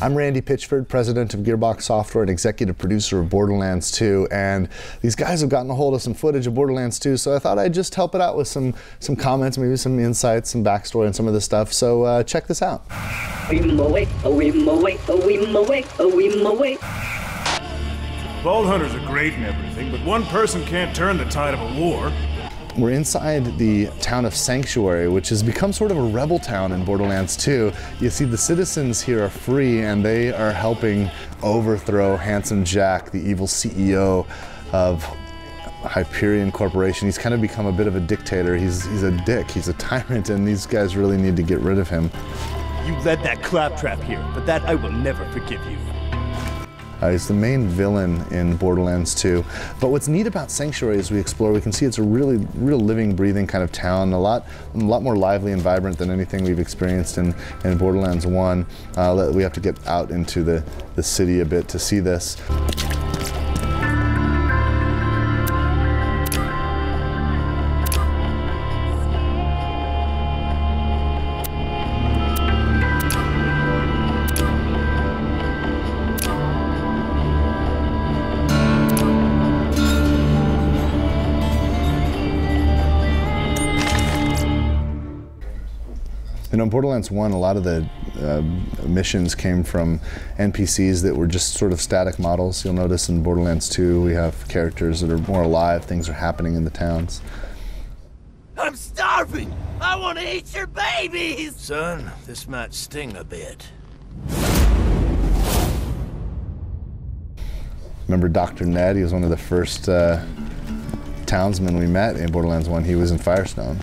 I'm Randy Pitchford, president of Gearbox Software and executive producer of Borderlands 2, and these guys have gotten a hold of some footage of Borderlands 2, so I thought I'd just help it out with some comments, maybe some insights, some backstory and some of this stuff, so check this out. Vault Hunters are great and everything, but one person can't turn the tide of a war. We're inside the town of Sanctuary, which has become sort of a rebel town in Borderlands 2. You see the citizens here are free and they are helping overthrow Handsome Jack, the evil CEO of Hyperion Corporation. He's kind of become a bit of a dictator. He's a dick, he's a tyrant, and these guys really need to get rid of him. You led that claptrap here, but that I will never forgive you. He's the main villain in Borderlands 2. But what's neat about Sanctuary as we explore, we can see it's a real living, breathing kind of town, a lot more lively and vibrant than anything we've experienced in Borderlands 1. We have to get out into the city a bit to see this. You know, in Borderlands 1, a lot of the missions came from NPCs that were just sort of static models. You'll notice in Borderlands 2, we have characters that are more alive, things are happening in the towns. I'm starving! I want to eat your babies! Son, this might sting a bit. Remember Dr. Ned? He was one of the first townsmen we met in Borderlands 1. He was in Firestone.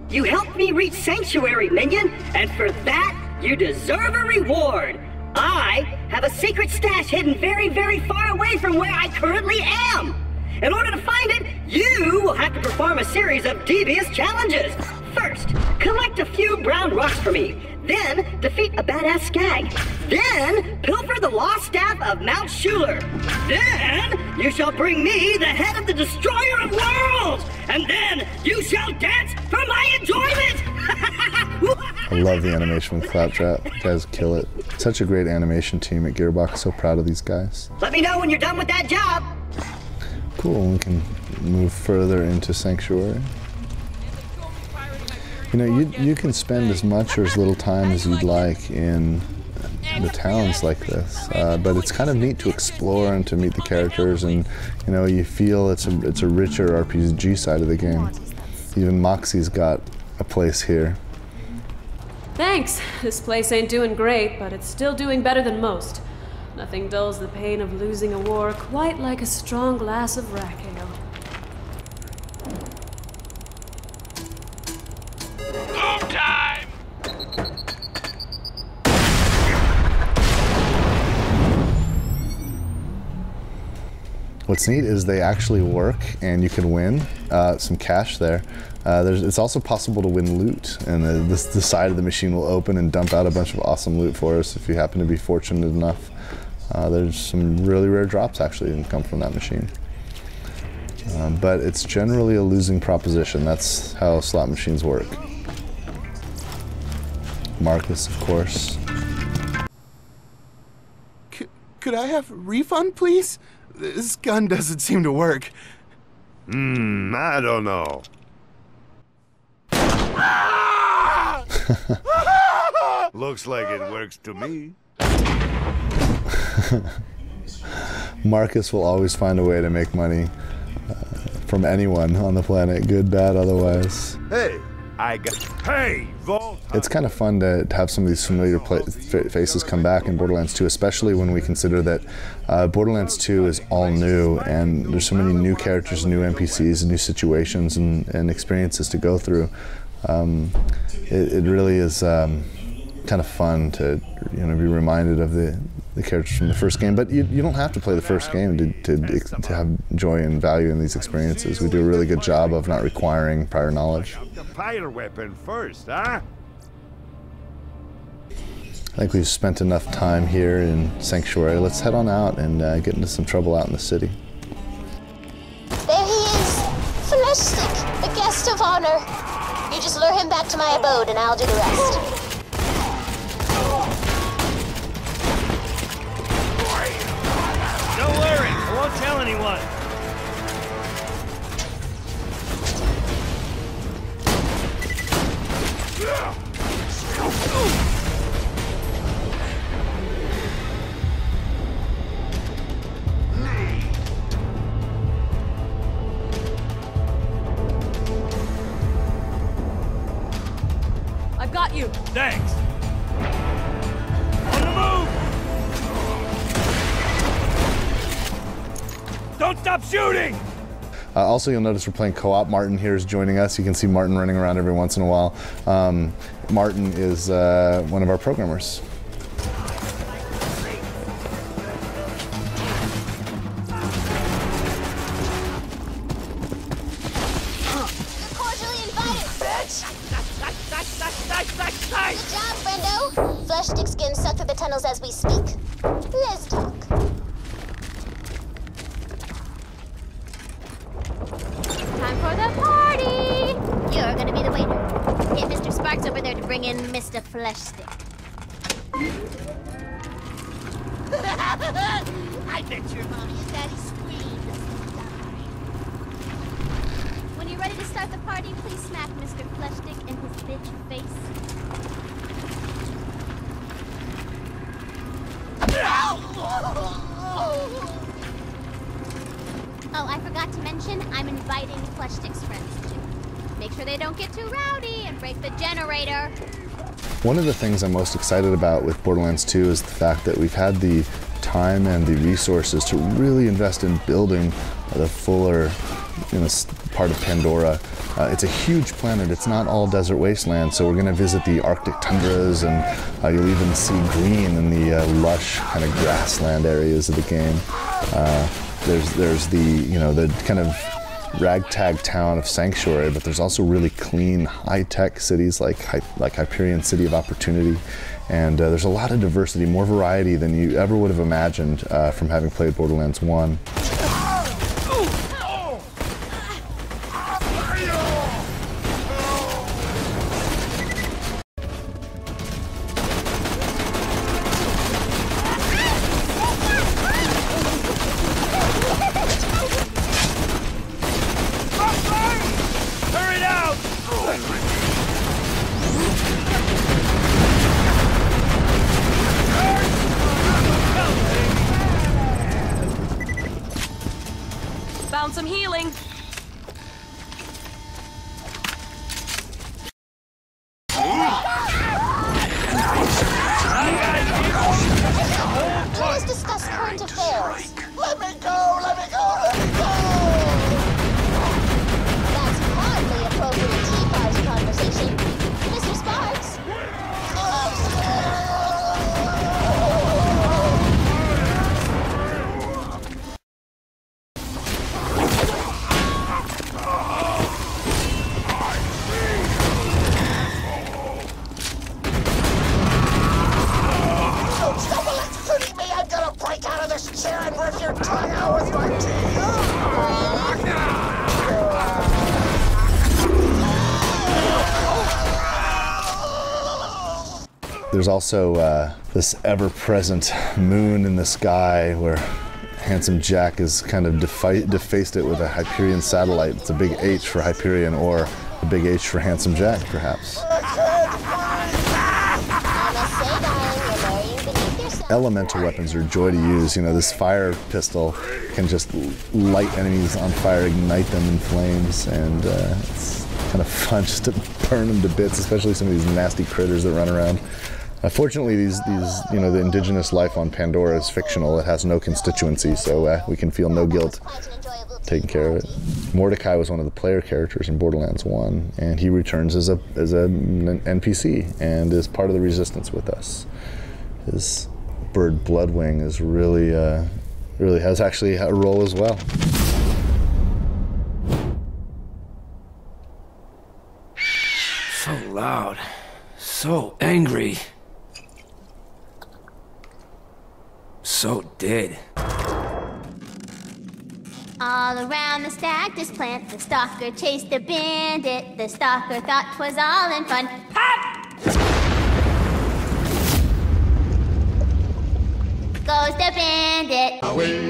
You helped me reach Sanctuary, minion, and for that, you deserve a reward. I have a secret stash hidden very, very far away from where I currently am. In order to find it, you will have to perform a series of devious challenges. First, collect a few brown rocks for me. Then, defeat a badass skag. Then, pilfer the lost staff of Mount Schuler. Then, you shall bring me the head of the Destroyer of Worlds. And then, you shall dance for my enjoyment. I love the animation with Claptrap. You guys kill it. Such a great animation team at Gearbox. So proud of these guys. Let me know when you're done with that job. Cool, we can move further into Sanctuary. You know, you can spend as much or as little time as you'd like in the towns like this, but it's kind of neat to explore and to meet the characters, and you know, you feel it's a richer RPG side of the game. Even Moxxi's got a place here. Thanks. This place ain't doing great, but it's still doing better than most. Nothing dulls the pain of losing a war quite like a strong glass of rack ale. Time! What's neat is they actually work, and you can win some cash there. It's also possible to win loot, and the side of the machine will open and dump out a bunch of awesome loot for us if you happen to be fortunate enough. There's some really rare drops actually that can come from that machine. But it's generally a losing proposition. That's how slot machines work. Marcus, of course. Could I have a refund, please? This gun doesn't seem to work. I don't know. Looks like it works to me. Marcus will always find a way to make money from anyone on the planet, good, bad, otherwise. Hey, I got. Hey, Vault. It's kind of fun to have some of these familiar faces come back in Borderlands 2, especially when we consider that Borderlands 2 is all new, and there's so many new characters, new NPCs, and new situations and experiences to go through. It really is kind of fun to be reminded of the characters from the first game, but you don't have to play the first game to have joy and value in these experiences. We do a really good job of not requiring prior knowledge. The fire weapon first, huh? I think we've spent enough time here in Sanctuary. Let's head on out and get into some trouble out in the city. There he is, Fleshstick, the guest of honor. You just lure him back to my abode and I'll do the rest. Don't tell anyone. I've got you. Thanks. On the move! Don't stop shooting! Also, you'll notice we're playing co-op. Martin here is joining us. You can see Martin running around every once in a while. Martin is one of our programmers. Cordially invited, bitch! Good job, friendo. Flesh sticks getting sucked through the tunnels as we speak. Let's talk. Time for the party! You're gonna be the waiter. Get Mr. Sparks over there to bring in Mr. Flesh Stick. I bet your mommy and daddy screamed as they died. When you're ready to start the party, please smack Mr. Flesh Stick in his bitch face. Oh, I forgot to mention, I'm inviting Flesh Stick's friends too. Make sure they don't get too rowdy and break the generator. One of the things I'm most excited about with Borderlands 2 is the fact that we've had the time and the resources to really invest in building the fuller part of Pandora. It's a huge planet. It's not all desert wasteland, so we're going to visit the Arctic tundras, and you'll even see green in the lush kind of grassland areas of the game. There's the the kind of ragtag town of Sanctuary, but there's also really clean, high-tech cities like Hyperion, City of Opportunity, and there's a lot of diversity, more variety than you ever would have imagined from having played Borderlands 1. Found some healing. Let's discuss current affairs. Let me go! Let me go! Let me go! That's hardly appropriate tea party conversation. Mr. Sparks? Stop electrocuting me! I'm gonna break out of this chair and rip your tongue out with my teeth! There's also this ever-present moon in the sky where Handsome Jack has kind of defaced it with a Hyperion satellite. It's a big H for Hyperion, or a big H for Handsome Jack, perhaps. Elemental weapons are a joy to use. This fire pistol can just light enemies on fire, ignite them in flames, and it's kind of fun just to burn them to bits, especially some of these nasty critters that run around. Fortunately, the indigenous life on Pandora is fictional. It has no constituency, so we can feel no guilt taking care of it. Mordecai was one of the player characters in Borderlands 1, and he returns as an NPC and is part of the Resistance with us. His bird Bloodwing is really has actually a role as well. So loud. So angry. So dead. All around the stactus plant, the stalker chased the bandit. The stalker thought 'twas all in fun. Pop! Goes the bandit. bandit. Awee,